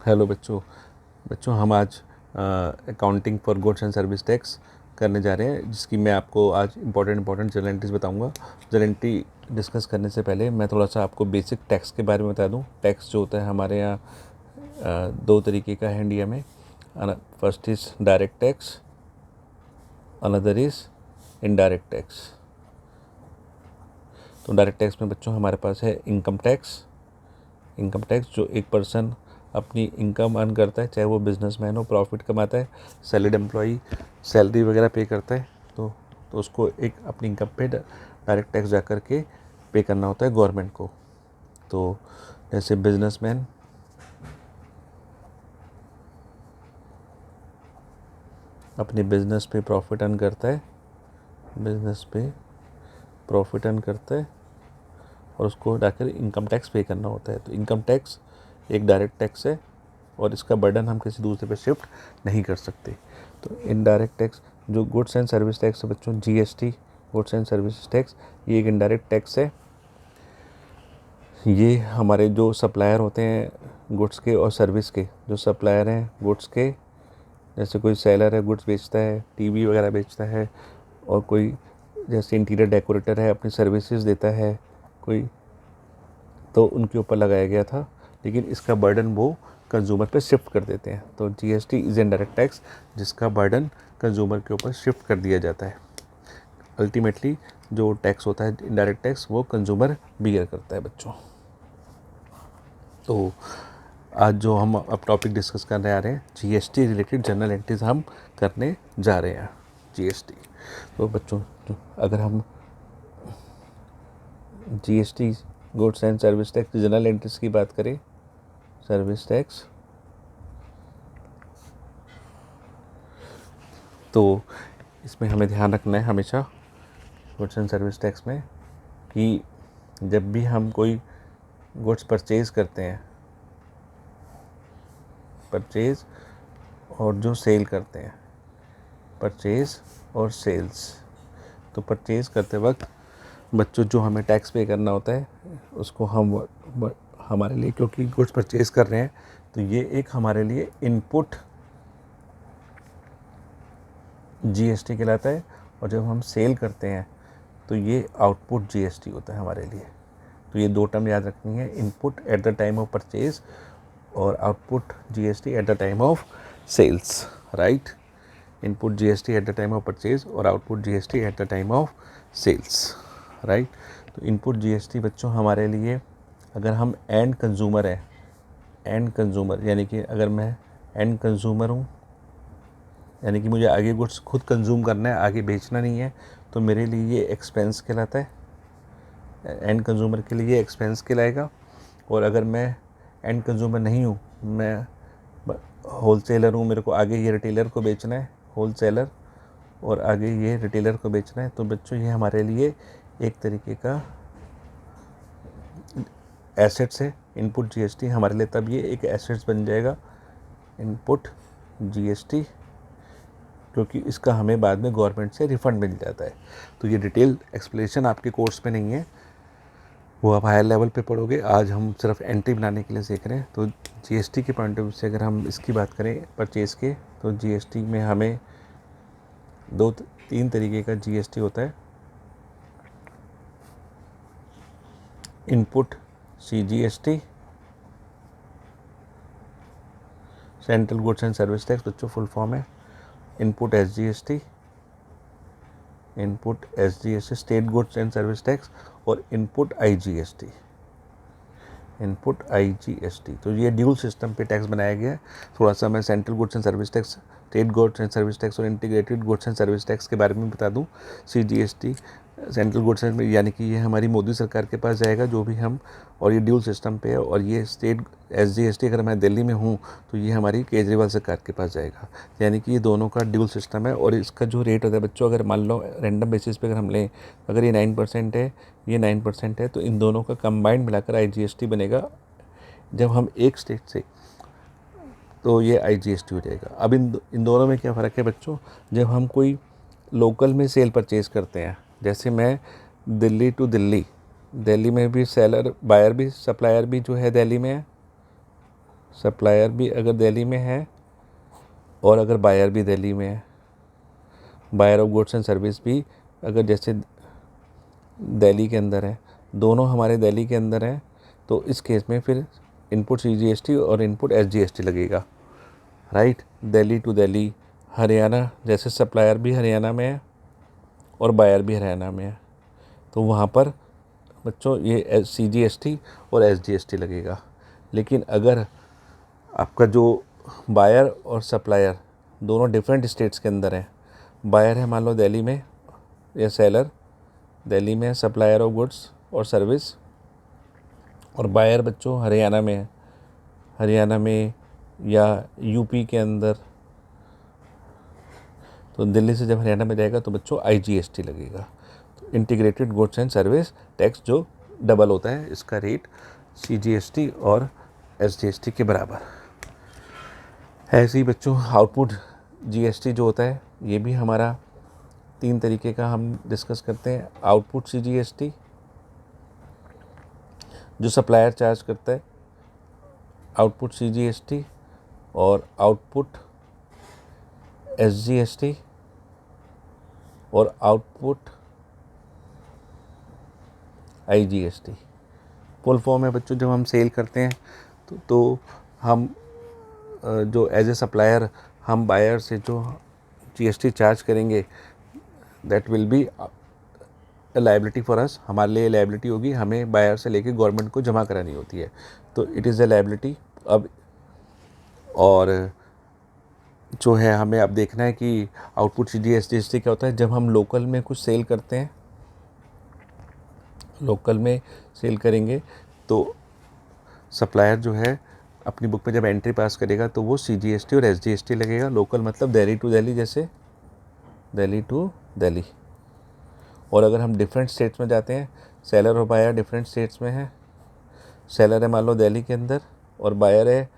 Hello बच्चों। हम आज accounting for goods and service tax करने जा रहे हैं, जिसकी मैं आपको आज इंपॉर्टेंट जनरल एंट्रीज बताऊंगा। जनरल एंट्री डिस्कस करने से पहले मैं थोड़ा सा आपको बेसिक टैक्स के बारे में बता दूं। टैक्स जो होता है हमारे यहाँ दो तरीके का है इंडिया में। First is direct tax, another is indirect tax. तो डायरेक्ट टैक्स में बच्चों हमारे पास है इनकम टैक्स। इनकम टैक्स जो एक पर्सन अपनी इनकम अर्न करता है, चाहे वो बिजनेसमैन हो, प्रॉफिट कमाता है, सैलरीड एम्प्लॉई सैलरी वगैरह पे करता है, तो उसको एक अपनी इनकम पे डायरेक्ट टैक्स जा कर के पे करना होता है गवर्नमेंट को। तो जैसे बिजनेसमैन अपने बिजनेस पे प्रॉफिट अर्न करता है, और उसको जाकर इनकम टैक्स पे करना होता है। तो इनकम टैक्स एक डायरेक्ट टैक्स है और इसका बर्डन हम किसी दूसरे पे शिफ्ट नहीं कर सकते। तो इनडायरेक्ट टैक्स जो गुड्स एंड सर्विस टैक्स है बच्चों, GST goods and service tax, ये एक इनडायरेक्ट टैक्स है। ये हमारे जो सप्लायर होते हैं गुड्स के और सर्विस के, जो सप्लायर हैं गुड्स के, जैसे कोई सेलर है गुड्स बेचता है, टीवी वगैरह बेचता है, और कोई जैसे इंटीरियर डेकोरेटर है अपनी सर्विसेज देता है कोई, तो उनके ऊपर लगाया गया था, लेकिन इसका बर्डन वो कंज्यूमर पे शिफ्ट कर देते हैं। तो जीएसटी इज़ इनडायरेक्ट टैक्स जिसका बर्डन कंज्यूमर के ऊपर शिफ्ट कर दिया जाता है। अल्टीमेटली जो टैक्स होता है इनडायरेक्ट टैक्स, वो कंज्यूमर बियर करता है बच्चों। तो आज जो हम अब टॉपिक डिस्कस करने आ रहे हैं, जीएसटी रिलेटेड जनरल एंट्रीज हम करने जा रहे हैं। जीएसटी तो बच्चों, अगर हम GST goods and service tax general entries की बात करें, सर्विस टैक्स, तो इसमें हमें ध्यान रखना है हमेशा गुड्स एंड सर्विस टैक्स में कि जब भी हम कोई गुड्स परचेज़ करते हैं, परचेज़ और जो सेल करते हैं, परचेज़ और सेल्स, तो परचेज़ करते वक्त बच्चों जो हमें टैक्स पे करना होता है उसको हमारे लिए, क्योंकि गुड्स परचेज़ कर रहे हैं तो ये एक हमारे लिए इनपुट जीएसटी कहलाता है, और जब हम सेल करते हैं तो ये आउटपुट जीएसटी होता है हमारे लिए। तो ये दो टर्म याद रखनी है, input at the time of purchase और output GST at the time of sales, right. Input GST at the time of purchase और output GST at the time of sales, right. तो इनपुट जीएसटी बच्चों हमारे लिए, अगर हम end consumer हैं, end consumer यानी कि अगर मैं एंड कंज्यूमर हूँ, यानी कि मुझे आगे गुड्स खुद कंज्यूम करना है, आगे बेचना नहीं है, तो मेरे लिए ये एक्सपेंस कहलाता है, एंड कंज्यूमर के लिए एक्सपेंस कहलाएगा। और अगर मैं एंड कंज्यूमर नहीं हूँ, मैं होलसेलर हूँ, मेरे को आगे ये रिटेलर को बेचना है, होलसेलर, और आगे ये रिटेलर को बेचना है, तो बच्चों ये हमारे लिए एक तरीके का एसेट्स है। इनपुट जीएसटी हमारे लिए तब ये एक एसेट्स बन जाएगा, इनपुट जीएसटी, क्योंकि इसका हमें बाद में गवर्नमेंट से रिफ़ंड मिल जाता है। तो ये डिटेल एक्सप्लेनेशन आपके कोर्स में नहीं है, वो आप हायर लेवल पे पढ़ोगे। आज हम सिर्फ एंट्री बनाने के लिए सीख रहे हैं। तो जीएसटी के पॉइंट ऑफ व्यू से अगर हम इसकी बात करें परचेज़ के, तो जीएसटी में हमें तीन तरीके का जीएसटी होता है। Input CGST, central goods and service tax बच्चों फुल फॉर्म है। Input SGST, input SGST state goods and service tax, और इनपुट आईजीएसटी, इनपुट आईजीएसटी। तो ये ड्यूल सिस्टम पे टैक्स बनाया गया है। थोड़ा सा मैं central goods and service tax, state goods and service tax और integrated goods and service tax के बारे में बता दूं। सीजीएसटी सेंट्रल गुड्स एंड, यानी कि ये हमारी मोदी सरकार के पास जाएगा जो भी हम, और ये ड्यूल सिस्टम पे है। और ये स्टेट एसजीएसटी अगर मैं दिल्ली में हूँ तो ये हमारी केजरीवाल सरकार के पास जाएगा, यानी कि ये दोनों का ड्यूल सिस्टम है। और इसका जो रेट होता है बच्चों, अगर मान लो रैंडम बेसिस पे अगर हम लें, अगर ये 9% है, ये 9% है, तो इन दोनों का कंबाइंड मिलाकर आईजीएसटी बनेगा। जब हम एक स्टेट से, तो ये आईजीएसटी हो जाएगा। अब इन दोनों में क्या फ़र्क है बच्चों, जब हम कोई लोकल में सेल परचेज़ करते हैं, जैसे मैं दिल्ली टू दिल्ली में भी सेलर, बायर भी, सप्लायर भी जो है दिल्ली में है, सप्लायर भी अगर दिल्ली में है और अगर बायर भी दिल्ली में है, buyer of goods and service भी अगर जैसे दिल्ली के अंदर है, दोनों हमारे दिल्ली के अंदर हैं, तो इस केस में फिर इनपुट CGST और इनपुट SGST लगेगा, राइट। दिल्ली टू दिल्ली, हरियाणा, जैसे सप्लायर भी हरियाणा में है और बायर भी हरियाणा में है, तो वहाँ पर बच्चों ये CGST और SGST लगेगा। लेकिन अगर आपका जो बायर और सप्लायर दोनों डिफरेंट स्टेट्स के अंदर हैं, बायर है मान लो दिल्ली में या सेलर दिल्ली में, सप्लायर ऑफ गुड्स और सर्विस, और बायर बच्चों हरियाणा में है, हरियाणा में या यूपी के अंदर, तो दिल्ली से जब हरियाणा में जाएगा तो बच्चों IGST लगेगा। तो integrated goods and service tax जो डबल होता है, इसका रेट CGST और SGST के बराबर। ऐसे ही बच्चों आउटपुट GST जो होता है, ये भी हमारा 3 तरीके का हम डिस्कस करते हैं। आउटपुट CGST जो सप्लायर चार्ज करता है, आउटपुट CGST और आउटपुट SGST और आउटपुट IGST। फुल फॉर्म है बच्चों, जब हम सेल करते हैं तो हम जो एज ए सप्लायर हम बायर से जो GST चार्ज करेंगे, that will be liability for us, हमारे लिए लायबिलिटी होगी, हमें बायर से लेके गवर्नमेंट को जमा करानी होती है, तो इट इज़ ए लायबिलिटी। अब और जो है हमें अब देखना है कि आउटपुट CGST क्या होता है। जब हम लोकल में कुछ सेल करते हैं, लोकल में सेल करेंगे तो सप्लायर जो है अपनी बुक में जब एंट्री पास करेगा तो वो CGST और SGST लगेगा। लोकल मतलब दिल्ली टू दिल्ली, जैसे दिल्ली टू दिल्ली। और अगर हम डिफरेंट स्टेट्स में जाते हैं, सेलर और बायर डिफरेंट स्टेट्स में है, सेलर है मान लो दिल्ली के अंदर और बायर है,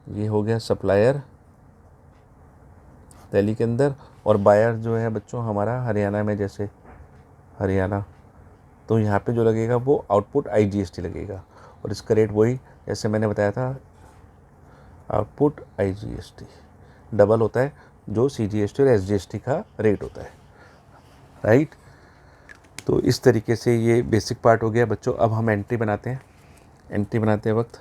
ये हो गया सप्लायर दिल्ली के अंदर, और बायर जो है बच्चों हमारा हरियाणा में, जैसे हरियाणा, तो यहाँ पे जो लगेगा वो आउटपुट IGST लगेगा। और इसका रेट वही जैसे मैंने बताया था, आउटपुट IGST डबल होता है जो CGST और SGST का रेट होता है, राइट। तो इस तरीके से ये बेसिक पार्ट हो गया बच्चों। अब हम एंट्री बनाते हैं। एंट्री बनाते वक्त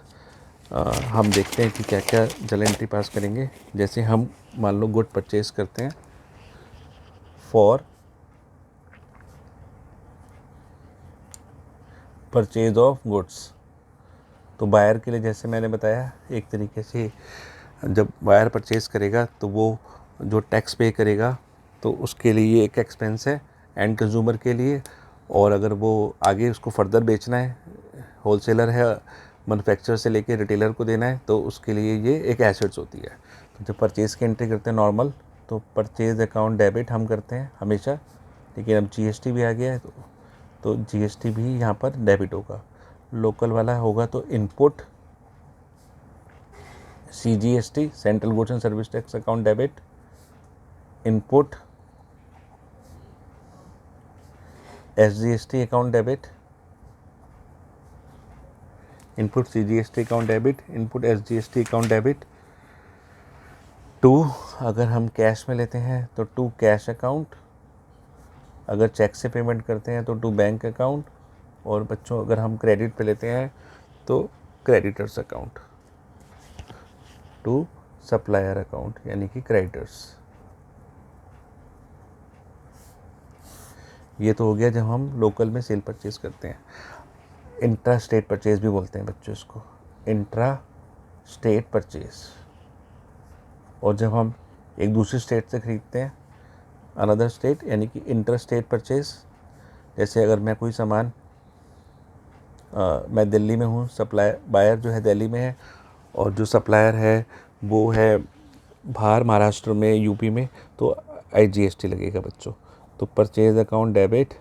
हम देखते हैं कि क्या क्या जल एंट्री पास करेंगे। जैसे हम मान लो गुड परचेज करते हैं फॉर परचेज ऑफ गुड्स, तो बायर के लिए जैसे मैंने बताया एक तरीके से, जब बायर परचेज़ करेगा तो वो जो टैक्स पे करेगा तो उसके लिए एक एक्सपेंस है एंड कंज्यूमर के लिए। और अगर वो आगे उसको फर्दर बेचना है, होलसेलर है, मैन्युफैक्चरर से लेके रिटेलर को देना है, तो उसके लिए ये एक एसेट्स होती है। तो जब परचेज़ की एंट्री करते हैं नॉर्मल, तो परचेज़ अकाउंट डेबिट हम करते हैं हमेशा, लेकिन अब GST भी आ गया है तो GST भी यहाँ पर डेबिट होगा। लोकल वाला होगा तो input CGST central goods and service tax account debit, input SGST account debit, input CGST account debit, input SGST account debit. To अगर हम कैश में लेते हैं तो टू कैश अकाउंट, अगर चेक से पेमेंट करते हैं तो टू बैंक अकाउंट, और बच्चों अगर हम क्रेडिट पे लेते हैं तो creditors account, to supplier account यानी कि क्रेडिटर्स। ये तो हो गया जब हम लोकल में सेल परचेज़ करते हैं। इंट्रा स्टेट परचेज़ भी बोलते हैं बच्चों इसको, इंट्रा स्टेट परचेज़। और जब हम एक दूसरी स्टेट से ख़रीदते हैं, अनदर स्टेट, यानी कि इंटर स्टेट परचेज़। जैसे अगर मैं कोई सामान मैं दिल्ली में हूँ, सप्लायर बायर जो है दिल्ली में है और जो सप्लायर है वो है बाहर महाराष्ट्र में, यूपी में, तो IGST लगेगा बच्चों। तो purchase account debit,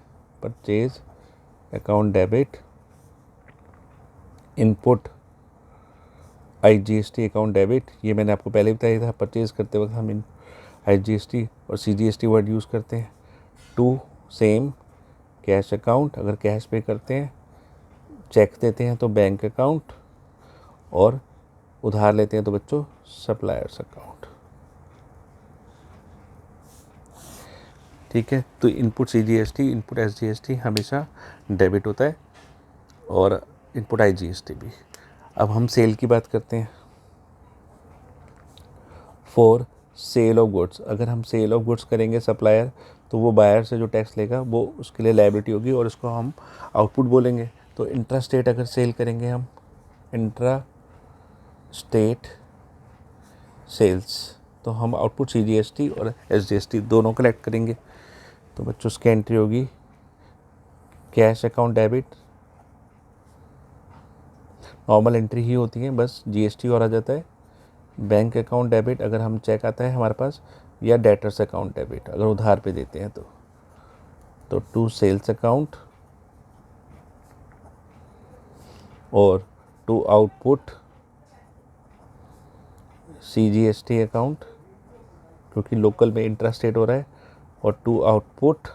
purchase account debit, input IGST account debit. ये मैंने आपको पहले बताया था, परचेज़ करते वक्त हम IGST और CGST वर्ड यूज़ करते हैं। टू सेम कैश अकाउंट, अगर कैश पे करते हैं, चेक देते हैं तो बैंक अकाउंट, और उधार लेते हैं तो बच्चों सप्लायर्स अकाउंट। ठीक है, तो इनपुट CGST, इनपुट SGST हमेशा डेबिट होता है और इनपुट IGST भी। अब हम सेल की बात करते हैं। फॉर सेल ऑफ गुड्स, अगर हम सेल ऑफ गुड्स करेंगे सप्लायर, तो वो बायर से जो टैक्स लेगा वो उसके लिए लायबिलिटी होगी और उसको हम आउटपुट बोलेंगे। तो इंट्रा स्टेट अगर सेल करेंगे हम, इंट्रा स्टेट सेल्स, तो हम आउटपुट CGST और SGST दोनों कलेक्ट करेंगे। तो बच्चों उसकी एंट्री होगी cash account debit, normal entry ही होती है, बस GST और आ जाता है। बैंक अकाउंट डेबिट अगर हम चेक आता है हमारे पास, या डेटर्स अकाउंट डेबिट अगर उधार पे देते हैं तो टू सेल्स अकाउंट और टू आउटपुट CGST अकाउंट, क्योंकि लोकल में इंट्रा रेट हो रहा है, और टू आउटपुट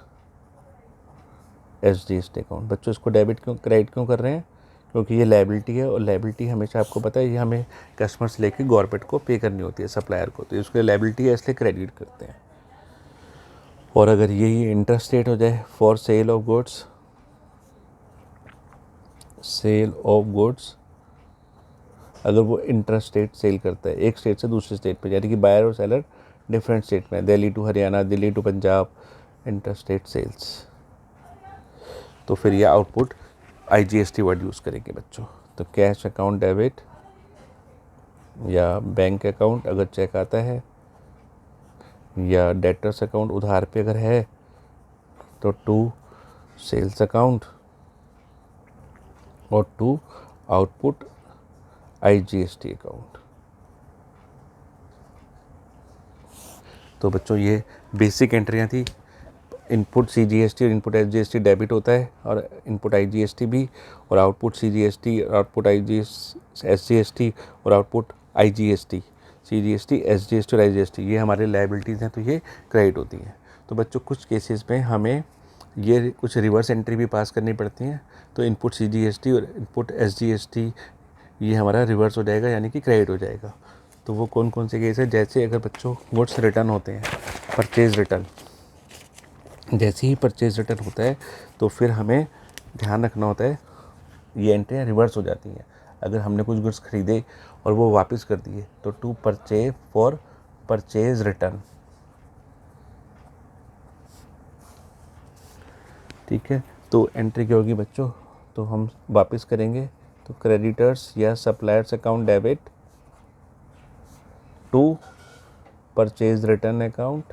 SGST अकाउंट। बच्चों इसको डेबिट क्यों क्रेडिट क्यों कर रहे हैं? क्योंकि ये लायबिलिटी है और लायबिलिटी हमेशा आपको पता है ये हमें कस्टमर से लेके गवर्नमेंट को पे करनी होती है, सप्लायर को, तो इसके लायबिलिटी है इसलिए क्रेडिट करते हैं। और अगर यही इंटरेस्ट रेट हो जाए for sale of goods, sale of goods, अगर वो इंटरेस्ट रेट सेल करता है एक स्टेट से दूसरे स्टेट पे, यानी कि बायर और सेलर डिफरेंट स्टेट में, Delhi to Haryana, Delhi to Punjab, interest rate sales, तो फिर ये आउटपुट IGST वर्ड यूज़ करेंगे बच्चों। तो कैश अकाउंट डेबिट या बैंक अकाउंट अगर चेक आता है, या डेटर्स अकाउंट उधार पे अगर है, तो टू सेल्स अकाउंट और टू आउटपुट IGST अकाउंट। तो बच्चों ये बेसिक एंट्रियाँ थी। इनपुट CGST और इनपुट SGST डेबिट होता है, और इनपुट IGST भी, और आउटपुट CGST, आउटपुट SGST और आउटपुट IGST, CGST, SGST और IGST ये हमारे लायबिलिटीज़ हैं, तो ये क्रेडिट होती हैं। तो बच्चों कुछ केसेस में हमें ये कुछ रिवर्स एंट्री भी पास करनी पड़ती हैं, तो इनपुट CGST और इनपुट SGST ये हमारा रिवर्स हो जाएगा, यानी कि क्रेडिट हो जाएगा। तो वो कौन कौन से केस है? जैसे अगर बच्चों गुड्स रिटर्न होते हैं, परचेज रिटर्न, जैसे ही परचेज रिटर्न होता है तो फिर हमें ध्यान रखना होता है ये एंट्रियाँ रिवर्स हो जाती हैं। अगर हमने कुछ गुड्स खरीदे और वो वापस कर दिए तो to purchase for purchase return. ठीक है, तो एंट्री क्या होगी बच्चों? तो हम वापस करेंगे, तो क्रेडिटर्स या suppliers account debit to purchase return account,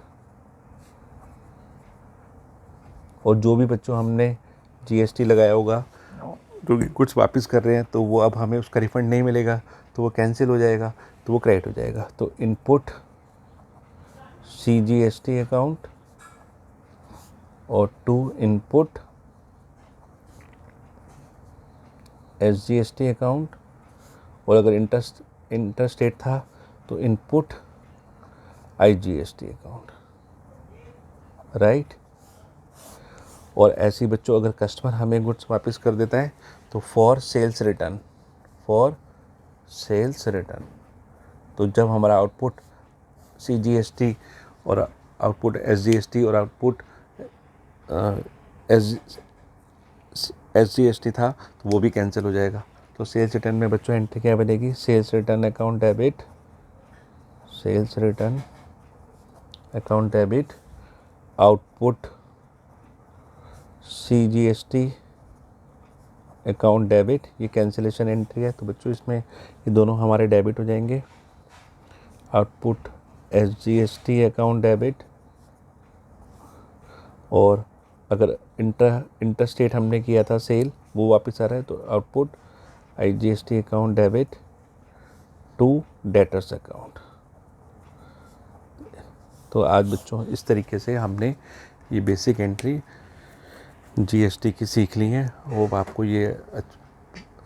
और जो भी बच्चों हमने GST लगाया होगा क्योंकि कुछ वापस कर रहे हैं तो वो अब हमें उसका रिफ़ंड नहीं मिलेगा, तो वो कैंसिल हो जाएगा, तो वो क्रेडिट हो जाएगा। तो इनपुट CGST अकाउंट और टू इनपुट SGST अकाउंट, और अगर इंटरेस्ट रेट था तो इनपुट IGST अकाउंट, राइट। और ऐसे ही बच्चों अगर कस्टमर हमें गुड्स वापस कर देता है तो for sales return, for sales return, तो जब हमारा आउटपुट CGST और आउटपुट SGST और आउटपुट SGST था तो वो भी कैंसिल हो जाएगा। तो सेल्स रिटर्न में बच्चों एंट्री क्या बनेगी? Sales return account debit, sales return account debit, output CGST account debit, ये कैंसिलेशन एंट्री है, तो बच्चों इसमें ये दोनों हमारे डेबिट हो जाएंगे। आउटपुट SGST अकाउंट डेबिट, और अगर इंटरस्टेट हमने किया था सेल वो वापस आ रहा है तो output IGST account debit to debtors account. तो आज बच्चों इस तरीके से हमने ये बेसिक एंट्री GST की सीख ली हैं, वो आपको ये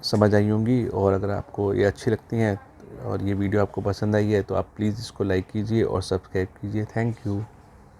समझ आई होंगी। और अगर आपको ये अच्छी लगती हैं और ये वीडियो आपको पसंद आई है तो आप प्लीज़ इसको लाइक कीजिए और सब्सक्राइब कीजिए। Thank you.